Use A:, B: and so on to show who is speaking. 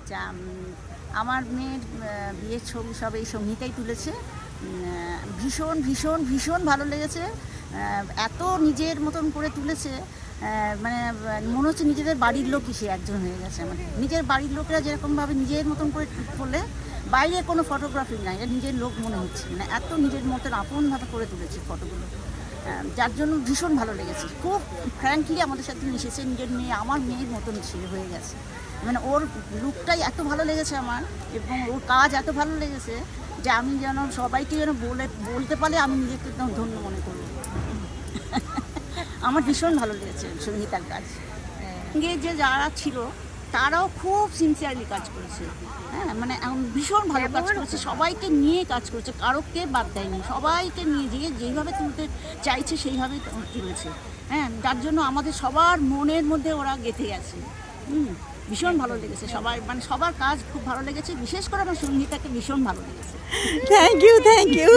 A: আচ্ছা, আমার মেয়ের বিয়ের ছবি সব এই সঙ্গীতাই তুলেছে। ভীষণ ভীষণ ভীষণ ভালো লেগেছে। এত নিজের মতন করে তুলেছে, মানে মনে হচ্ছে নিজেদের বাড়ির লোকই সে একজন হয়ে গেছে। আমার নিজের বাড়ির লোকেরা যেরকমভাবে নিজের মতন করে তুলে, বাইরে কোনো ফটোগ্রাফি নাই, এটা নিজের লোক মনে হচ্ছে, মানে এত নিজের মতন আপনভাবে করে তুলেছে ফটোগুলো। যার জন্য ভীষণ ভালো লেগেছে। খুব ফ্র্যাঙ্কলি আমাদের সাথে মিশেছে। নিজের মেয়ে আমার মেয়ের মতন ছিল হয়ে গেছে। মানে ওর লুকটাই এত ভালো লেগেছে আমার, এবং ওর কাজ এত ভালো লেগেছে যে আমি যেন সবাইকে যেন বলতে পারলে আমি নিজেকে একদম ধন্য মনে করব। আমার ভীষণ ভালো লেগেছে সঙ্গীতার কাজ। সঙ্গে যে যারা ছিল তারাও খুব সিনসিয়ারলি কাজ করেছে। হ্যাঁ, মানে ভীষণ ভালো কাজ করেছে, সবাইকে নিয়ে কাজ করেছে, কারোকে বাদ দেয়নি, সবাইকে নিয়ে যেইভাবে তুলতে চাইছে সেইভাবেই তুলেছে। হ্যাঁ, যার জন্য আমাদের সবার মনের মধ্যে ওরা গেঁথে গেছে। ভীষণ ভালো লেগেছে সবাই, মানে সবার কাজ খুব ভালো লেগেছে, বিশেষ করে আমার সঙ্গীতাকে ভীষণ ভালো লেগেছে।
B: Thank you.